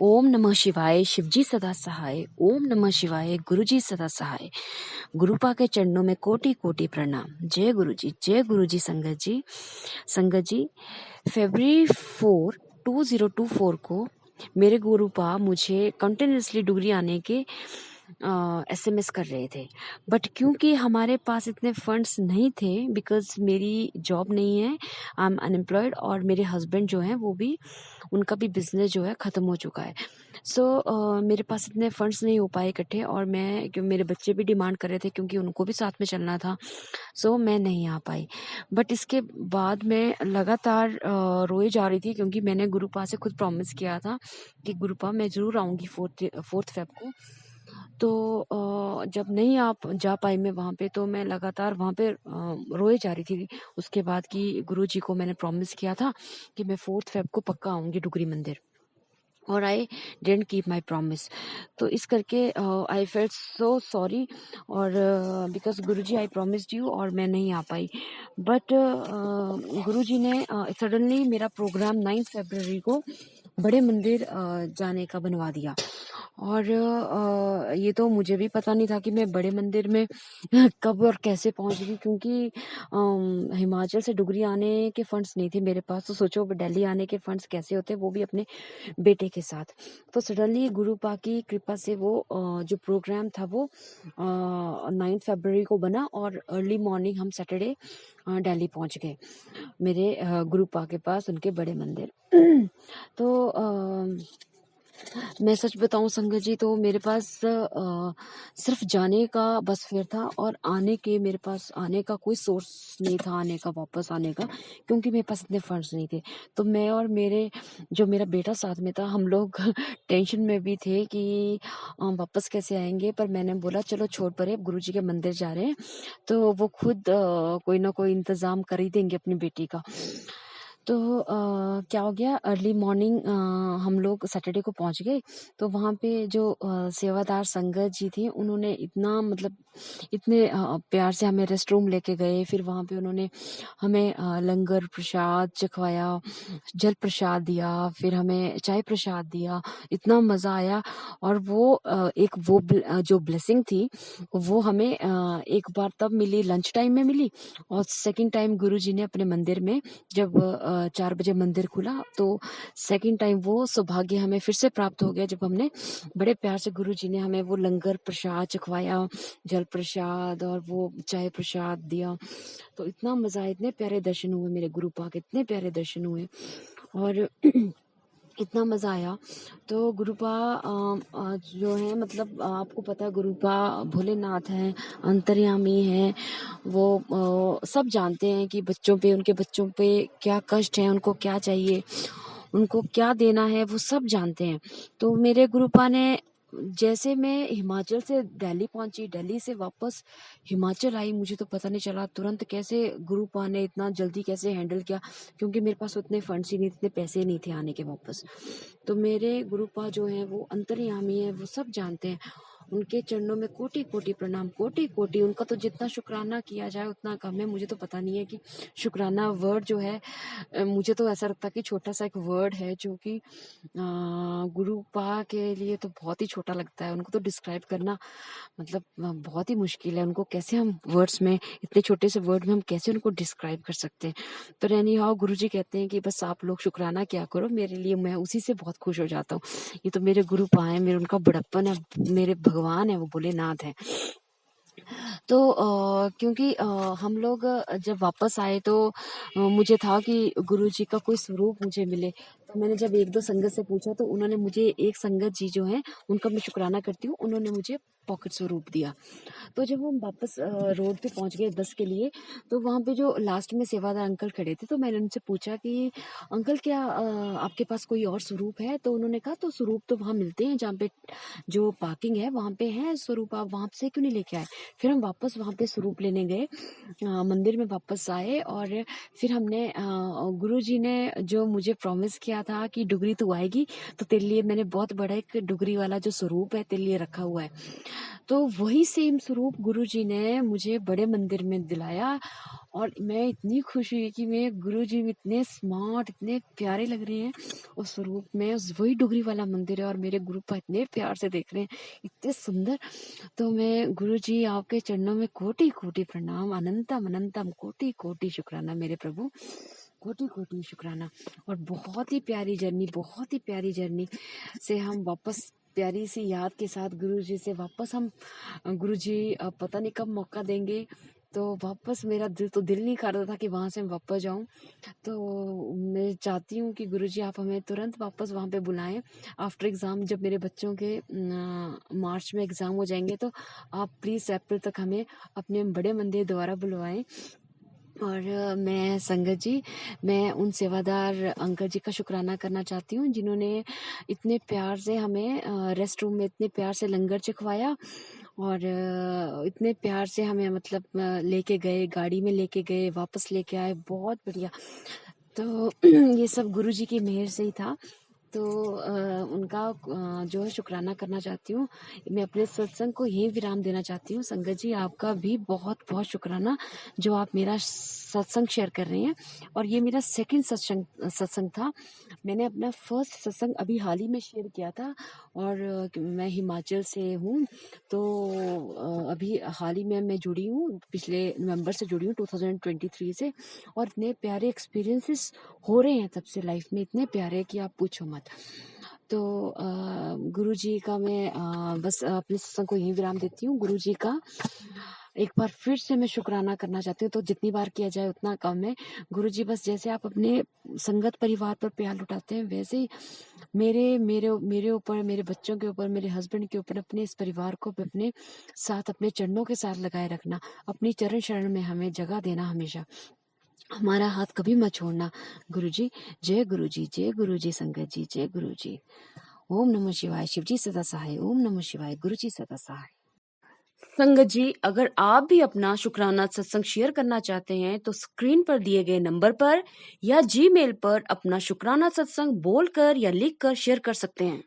ओम नमः शिवाय, शिवजी सदा सहाय। ओम नमः शिवाय, गुरुजी सदा सहाय। गुरुपा के चरणों में कोटि कोटि प्रणाम। जय गुरुजी संगत जी। संगत जी, February 4, 2024 को मेरे गुरुपा मुझे कंटिन्यूसली डिग्री आने के SMS कर रहे थे, बट क्योंकि हमारे पास इतने फंड्स नहीं थे, बिकॉज मेरी जॉब नहीं है, आई एम अनएम्प्लॉयड, और मेरे हस्बैंड जो हैं वो भी, उनका भी बिजनेस जो है ख़त्म हो चुका है। सो मेरे पास इतने फंड्स नहीं हो पाए इकट्ठे, और मैं क्यों मेरे बच्चे भी डिमांड कर रहे थे क्योंकि उनको भी साथ में चलना था। सो मैं नहीं आ पाई। बट इसके बाद मैं लगातार रोए जा रही थी, क्योंकि मैंने गुरुपा से खुद प्रॉमिस किया था कि गुरुपा मैं ज़रूर आऊँगी 4th फेब को। तो जब नहीं आप जा पाई मैं वहाँ पे, तो मैं लगातार वहाँ पे रोए जा रही थी। उसके बाद कि गुरुजी को मैंने प्रॉमिस किया था कि मैं 4th फेब को पक्का आऊँगी डुगरी मंदिर, और I didn't keep my promise. तो इस करके आई फेल्ट सो सॉरी, और because Guruji I promised you, और मैं नहीं आ पाई। बट गुरुजी ने सडनली मेरा प्रोग्राम 9 फरवरी को बड़े मंदिर जाने का बनवा दिया। और ये तो मुझे भी पता नहीं था कि मैं बड़े मंदिर में कब और कैसे पहुंच गई, क्योंकि हिमाचल से डुगरी आने के फंड्स नहीं थे मेरे पास। तो सोचो दिल्ली आने के फंड्स कैसे होते, वो भी अपने बेटे के साथ। तो सडनली गुरुपा की कृपा से वो जो प्रोग्राम था वो 9 फरवरी को बना, और अर्ली मॉर्निंग हम सैटरडे दिल्ली पहुंच गए मेरे गुरुपा के पास, उनके बड़े मंदिर। तो मैं सच बताऊं संगत जी, तो मेरे पास सिर्फ जाने का बस फेयर था, और आने के मेरे पास आने का कोई सोर्स नहीं था, आने का वापस आने का, क्योंकि मेरे पास इतने फंड्स नहीं थे। तो मैं और मेरा बेटा साथ में था, हम लोग टेंशन में भी थे कि वापस कैसे आएंगे। पर मैंने बोला चलो छोड़ परे, अब गुरुजी के मंदिर जा रहे हैं तो वो खुद कोई ना कोई इंतजाम कर ही देंगे अपनी बेटी का। तो क्या हो गया, अर्ली मॉर्निंग हम लोग सैटरडे को पहुंच गए। तो वहाँ पे जो सेवादार संगत जी थे, उन्होंने इतना मतलब इतने प्यार से हमें रेस्ट रूम लेके गए। फिर वहाँ पे उन्होंने हमें लंगर प्रसाद चखवाया, जल प्रसाद दिया, फिर हमें चाय प्रसाद दिया। इतना मज़ा आया। और वो जो ब्लेसिंग थी वो हमें एक बार तब मिली, लंच टाइम में मिली, और सेकंड टाइम गुरुजी ने अपने मंदिर में जब 4 बजे मंदिर खुला, तो सेकंड टाइम वो सौभाग्य हमें फिर से प्राप्त हो गया, जब हमने बड़े प्यार से गुरुजी ने हमें वो लंगर प्रसाद चखवाया, जल प्रसाद और वो चाय प्रसाद दिया। तो इतना मजा आया, इतने प्यारे दर्शन हुए मेरे गुरुपा के, इतने प्यारे दर्शन हुए, और इतना मज़ा आया। तो गुरुपा जो है, मतलब आपको पता है गुरुपा भोलेनाथ हैं, अंतर्यामी हैं। वो सब जानते हैं कि उनके बच्चों पे क्या कष्ट है, उनको क्या चाहिए, उनको क्या देना है, वो सब जानते हैं। तो मेरे गुरुपा ने, जैसे मैं हिमाचल से दिल्ली पहुंची, दिल्ली से वापस हिमाचल आई, मुझे तो पता नहीं चला तुरंत कैसे गुरुपा ने इतना जल्दी कैसे हैंडल किया, क्योंकि मेरे पास उतने फंड्स ही नहीं, इतने पैसे नहीं थे आने के वापस। तो मेरे गुरुपा जो हैं वो अंतर्यामी है, वो सब जानते हैं। उनके चरणों में कोटि कोटि प्रणाम, कोटि कोटि। उनका तो जितना शुक्राना किया जाए उतना कम है। मुझे तो पता नहीं है कि शुक्राना वर्ड जो है, मुझे तो ऐसा लगता है कि छोटा सा एक वर्ड है, जो कि गुरुपा के लिए तो बहुत ही छोटा लगता है। उनको तो डिस्क्राइब करना मतलब बहुत ही मुश्किल है। उनको कैसे हम वर्ड्स में, इतने छोटे से वर्ड में हम कैसे उनको डिस्क्राइब कर सकते हैं। तो एनी हाउ गुरुजी कहते हैं कि बस आप लोग शुक्राना क्या करो मेरे लिए, मैं उसी से बहुत खुश हो जाता हूँ। ये तो मेरे गुरुपा हैं, मेरे उनका बड़प्पन है, मेरे भगवान है, वो भोलेनाथ है। तो क्योंकि हम लोग जब वापस आए, तो मुझे था कि गुरुजी का कोई स्वरूप मुझे मिले। तो मैंने जब 1-2 संगत से पूछा, तो उन्होंने मुझे, एक संगत जी जो हैं उनका मैं शुक्राना करती हूँ, उन्होंने मुझे पॉकेट स्वरूप दिया। तो जब हम वापस रोड पे पहुंच गए बस के लिए, तो वहाँ पे जो लास्ट में सेवादार अंकल खड़े थे, तो मैंने उनसे पूछा कि अंकल क्या आपके पास कोई और स्वरूप है? तो उन्होंने कहा तो स्वरूप तो वहाँ मिलते हैं, जहाँ पे जो पार्किंग है वहाँ पे है स्वरूप, आप वहाँ से क्यों नहीं लेके आए? फिर हम वापस वहाँ पे स्वरूप लेने गए, मंदिर में वापस आए, और फिर हमने गुरुजी ने जो मुझे प्रॉमिस किया क्या था कि डुगरी तू आएगी तो तेरे लिए मैंने बहुत बड़ा एक डुगरी वाला जो स्वरूप है तेरे लिए रखा हुआ है। तो वही सेम स्वरूप गुरुजी ने मुझे बड़े मंदिर में दिलाया और मैं इतनी खुश हुई कि मैं गुरुजी इतने स्मार्ट, इतने प्यारे लग रहे हैं उस स्वरूप में। उस वही डुगरी वाला मंदिर है और मेरे गुरुपा इतने प्यार से देख रहे हैं, इतने सुंदर। तो मैं गुरुजी आपके चरणों में कोटि कोटि प्रणाम, अनंतम अनंतम कोटि कोटि शुक्राना मेरे प्रभु, कोटि कोटि शुक्राना। और बहुत ही प्यारी जर्नी, बहुत ही प्यारी जर्नी से हम वापस प्यारी सी याद के साथ गुरुजी से वापस हम गुरुजी पता नहीं कब मौका देंगे, तो वापस मेरा दिल नहीं कर रहा था कि वहाँ से मैं वापस जाऊँ। तो मैं चाहती हूँ कि गुरुजी आप हमें तुरंत वापस वहाँ पे बुलाएं आफ्टर एग्ज़ाम। जब मेरे बच्चों के मार्च में एग्ज़ाम हो जाएंगे तो आप प्लीज़ अप्रैल तक हमें अपने बड़े मंदिर दोबारा बुलवाएं। और मैं संगत जी, मैं उन सेवादार अंकल जी का शुक्राना करना चाहती हूँ जिन्होंने इतने प्यार से हमें रेस्ट रूम में इतने प्यार से लंगर चखवाया और इतने प्यार से हमें मतलब लेके गए, गाड़ी में लेके गए, वापस लेके आए, बहुत बढ़िया। तो ये सब गुरुजी की मेहर से ही था। तो उनका जो है शुक्राना करना चाहती हूँ। मैं अपने सत्संग को यहीं विराम देना चाहती हूँ। संगत जी आपका भी बहुत बहुत शुक्राना जो आप मेरा सत्संग शेयर कर रहे हैं। और ये मेरा सेकंड सत्संग था। मैंने अपना फर्स्ट सत्संग अभी हाल ही में शेयर किया था और मैं हिमाचल से हूँ। तो अभी हाल ही में मैं जुड़ी हूँ, पिछले नवंबर से जुड़ी हूँ 2023 से। और इतने प्यारे एक्सपीरियंसेस हो रहे हैं तब से लाइफ में, इतने प्यारे कि आप पूछो मत। तो गुरुजी का मैं बस अपने सत्संग को यहीं विराम देती हूँ। गुरुजी का एक बार फिर से मैं शुक्राना करना चाहती हूँ। तो जितनी बार किया जाए उतना कम है। गुरुजी बस जैसे आप अपने संगत परिवार पर प्यार लुटाते हैं वैसे ही मेरे मेरे मेरे ऊपर, मेरे बच्चों के ऊपर, मेरे हस्बैंड के ऊपर, अपने इस परिवार को अपने साथ, अपने चरणों के साथ लगाए रखना। अपनी चरण शरण में हमें जगह देना हमेशा, हमारा हाथ कभी मत छोड़ना। गुरुजी, जय गुरुजी, जय गुरुजी संगत जी, जय गुरुजी। ओम नमः शिवाय। शिवजी सदा सहाय। ओम नमः शिवाय। गुरुजी सदा सहाय। संगत जी, अगर आप भी अपना शुक्राना सत्संग शेयर करना चाहते हैं तो स्क्रीन पर दिए गए नंबर पर या जीमेल पर अपना शुक्राना सत्संग बोलकर या लिखकर शेयर कर सकते हैं।